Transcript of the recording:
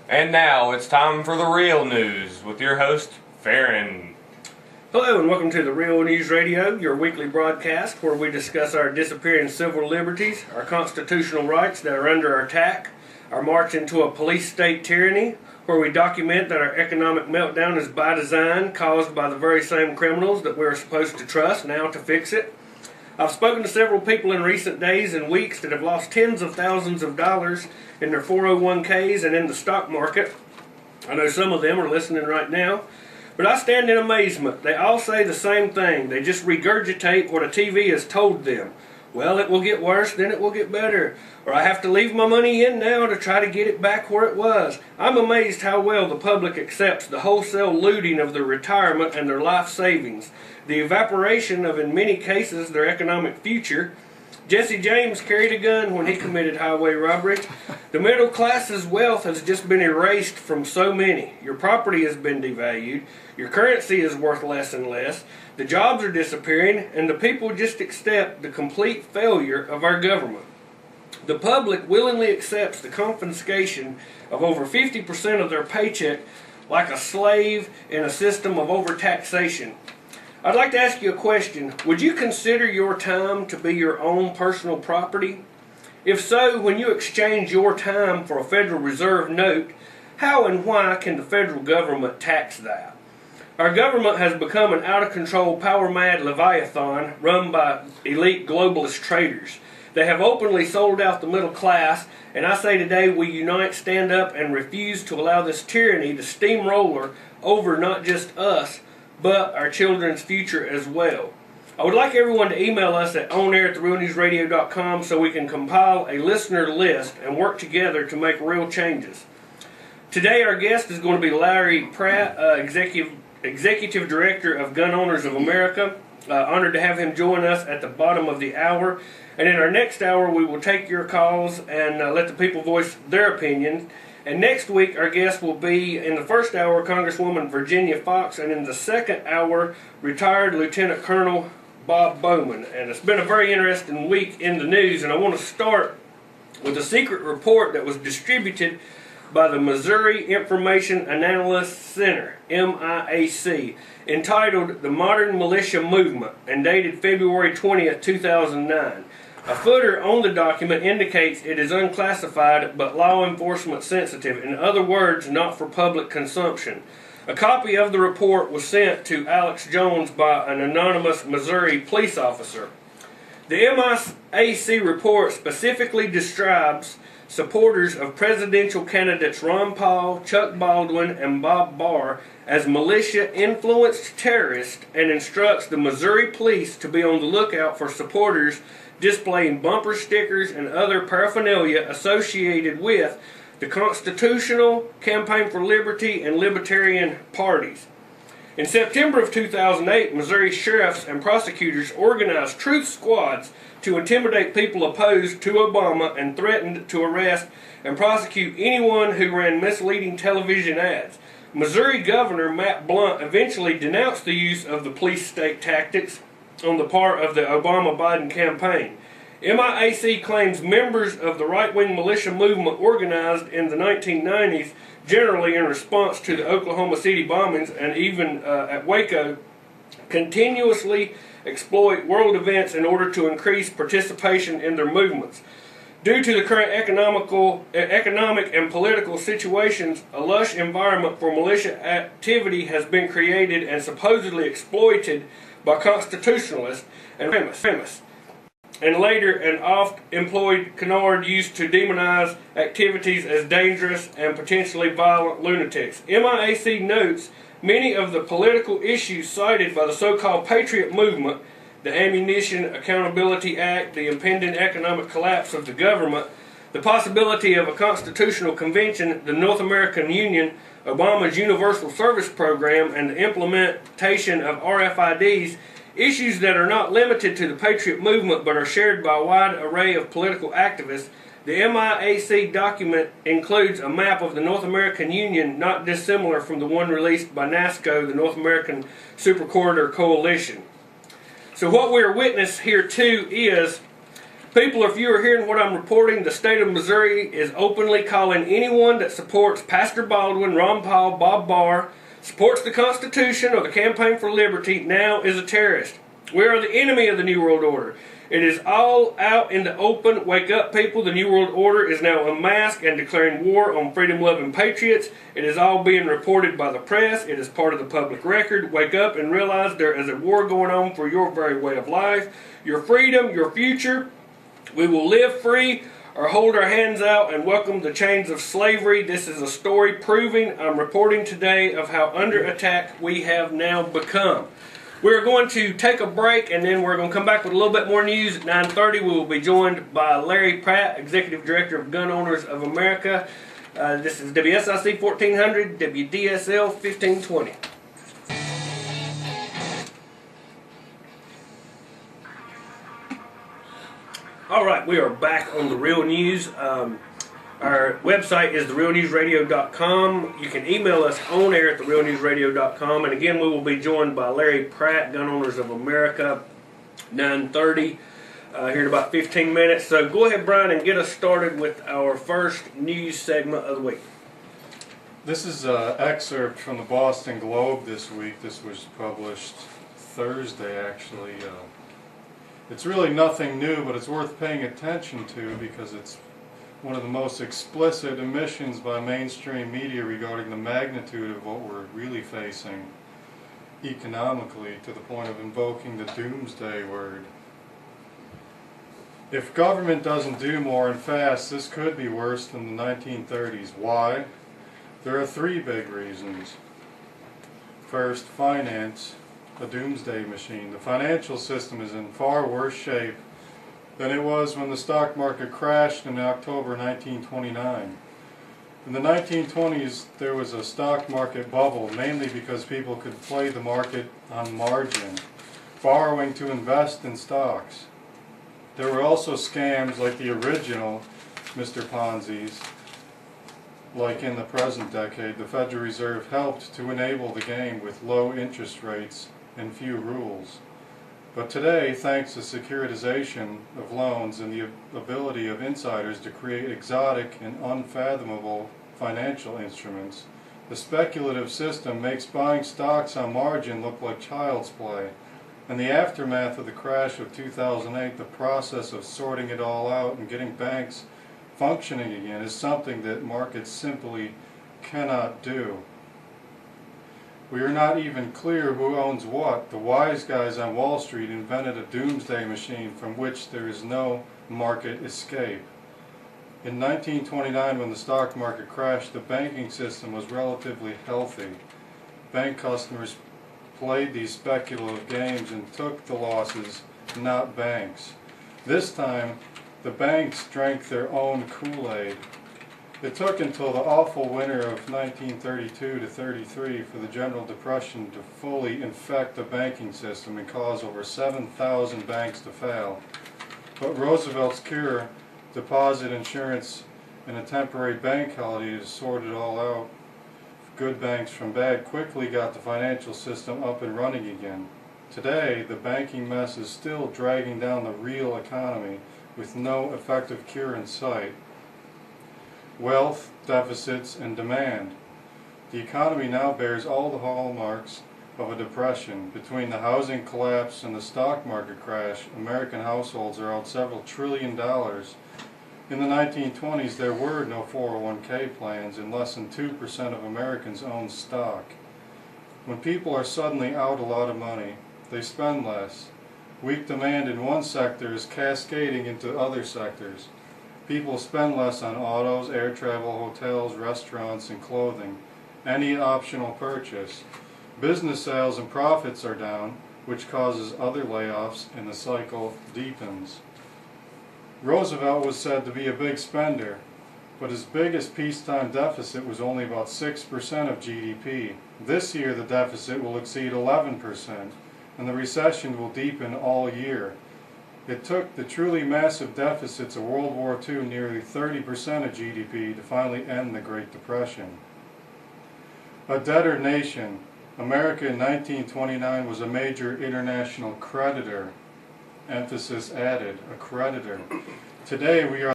And now it's time for the real news with your host, Farron. Hello and welcome to the Real News Radio, your weekly broadcast where we discuss our disappearing civil liberties, our constitutional rights that are under attack, our march into a police state tyranny, where we document that our economic meltdown is by design, caused by the very same criminals that we're supposed to trust now to fix it. I've spoken to several people in recent days and weeks that have lost tens of thousands of dollars in their 401ks and in the stock market. I know some of them are listening right now, but I stand in amazement. They all say the same thing. They just regurgitate what a TV has told them. Well, it will get worse, then it will get better. Or I have to leave my money in now to try to get it back where it was. I'm amazed how well the public accepts the wholesale looting of their retirement and their life savings, the evaporation of, in many cases, their economic future. Jesse James carried a gun when he committed highway robbery. The middle class's wealth has just been erased from so many. Your property has been devalued. Your currency is worth less and less. The jobs are disappearing, and the people just accept the complete failure of our government. The public willingly accepts the confiscation of over 50% of their paycheck like a slave in a system of overtaxation. I'd like to ask you a question. Would you consider your time to be your own personal property? If so, when you exchange your time for a Federal Reserve note, how and why can the federal government tax that? Our government has become an out-of-control, power-mad leviathan run by elite globalist traders. They have openly sold out the middle class, and I say today we unite, stand up, and refuse to allow this tyranny to steamroller over not just us, but our children's future as well. I would like everyone to email us at onair@therealnewsradio.com so we can compile a listener list and work together to make real changes. Today our guest is going to be Larry Pratt, Executive Director of Gun Owners of America. Honored to have him join us at the bottom of the hour. And in our next hour we will take your calls and let the people voice their opinions. And next week, our guest will be, in the first hour, Congresswoman Virginia Foxx, and in the second hour, retired Lieutenant Colonel Bob Bowman. And it's been a very interesting week in the news, and I want to start with a secret report that was distributed by the Missouri Information Analysis Center, MIAC, entitled The Modern Militia Movement, and dated February 20th, 2009. A footer on the document indicates it is unclassified but law enforcement sensitive, in other words, not for public consumption. A copy of the report was sent to Alex Jones by an anonymous Missouri police officer. The MIAC report specifically describes supporters of presidential candidates Ron Paul, Chuck Baldwin, and Bob Barr as militia-influenced terrorists and instructs the Missouri police to be on the lookout for supporters displaying bumper stickers and other paraphernalia associated with the Constitutional, Campaign for Liberty, and Libertarian parties. In September of 2008, Missouri sheriffs and prosecutors organized truth squads to intimidate people opposed to Obama and threatened to arrest and prosecute anyone who ran misleading television ads. Missouri Governor Matt Blunt eventually denounced the use of the police state tactics on the part of the Obama-Biden campaign. MIAC claims members of the right-wing militia movement organized in the 1990s, generally in response to the Oklahoma City bombings and even at Waco, continuously exploit world events in order to increase participation in their movements. Due to the current economic and political situations, a lush environment for militia activity has been created and supposedly exploited by constitutionalists and extremists, and later an oft-employed canard used to demonize activities as dangerous and potentially violent lunatics. MIAC notes many of the political issues cited by the so-called Patriot movement, the Ammunition Accountability Act, the impending economic collapse of the government, the possibility of a constitutional convention, the North American Union, Obama's Universal Service Program, and the implementation of RFIDs, issues that are not limited to the Patriot movement but are shared by a wide array of political activists. The MIAC document includes a map of the North American Union not dissimilar from the one released by NASCO, the North American Super Corridor Coalition. So what we're witness here too is People, if you are hearing what I'm reporting, the state of Missouri is openly calling anyone that supports Pastor Baldwin, Ron Paul, Bob Barr, supports the Constitution or the Campaign for Liberty, now is a terrorist. We are the enemy of the New World Order. It is all out in the open. Wake up, people. The New World Order is now unmasked and declaring war on freedom-loving patriots. It is all being reported by the press. It is part of the public record. Wake up and realize there is a war going on for your very way of life, your freedom, your future. We will live free or hold our hands out and welcome the chains of slavery. This is a story proving, I'm reporting today, of how under attack we have now become. We're going to take a break and then we're going to come back with a little bit more news. At 9:30 we will be joined by Larry Pratt, Executive Director of Gun Owners of America. This is WSIC 1400, WDSL 1520. All right, we are back on The Real News. Our website is therealnewsradio.com. You can email us on air at therealnewsradio.com. And again, we will be joined by Larry Pratt, Gun Owners of America, 9:30, here in about 15 minutes. So go ahead, Brian, and get us started with our first news segment of the week. This is an excerpt from the Boston Globe this week. This was published Thursday, actually. It's really nothing new, but it's worth paying attention to because it's one of the most explicit admissions by mainstream media regarding the magnitude of what we're really facing economically, to the point of invoking the doomsday word. If government doesn't do more and fast, this could be worse than the 1930s. Why? There are three big reasons. First, finance, a doomsday machine. The financial system is in far worse shape than it was when the stock market crashed in October 1929. In the 1920s, there was a stock market bubble, mainly because people could play the market on margin, borrowing to invest in stocks. There were also scams like the original Mr. Ponzi's. Like in the present decade, the Federal Reserve helped to enable the game with low interest rates and few rules. But today, thanks to securitization of loans and the ability of insiders to create exotic and unfathomable financial instruments, the speculative system makes buying stocks on margin look like child's play. In the aftermath of the crash of 2008, the process of sorting it all out and getting banks functioning again is something that markets simply cannot do. We are not even clear who owns what. The wise guys on Wall Street invented a doomsday machine from which there is no market escape. In 1929, when the stock market crashed, the banking system was relatively healthy. Bank customers played these speculative games and took the losses, not banks. This time, the banks drank their own Kool-Aid. It took until the awful winter of 1932 to 33 for the General Depression to fully infect the banking system and cause over 7,000 banks to fail. But Roosevelt's cure, deposit insurance and a temporary bank holiday to sort it all out, good banks from bad, quickly got the financial system up and running again. Today, the banking mess is still dragging down the real economy with no effective cure in sight. Wealth, deficits, and demand. The economy now bears all the hallmarks of a depression. Between the housing collapse and the stock market crash, American households are out several $1 trillion. In the 1920s, there were no 401k plans, and less than 2% of Americans owned stock. When people are suddenly out a lot of money, they spend less. Weak demand in one sector is cascading into other sectors. People spend less on autos, air travel, hotels, restaurants, and clothing, any optional purchase. Business sales and profits are down, which causes other layoffs, and the cycle deepens. Roosevelt was said to be a big spender, but his biggest peacetime deficit was only about 6% of GDP. This year the deficit will exceed 11%, and the recession will deepen all year. It took the truly massive deficits of World War II, nearly 30% of GDP, to finally end the Great Depression. A debtor nation, America in 1929 was a major international creditor. emphasis added, a creditor. Today we are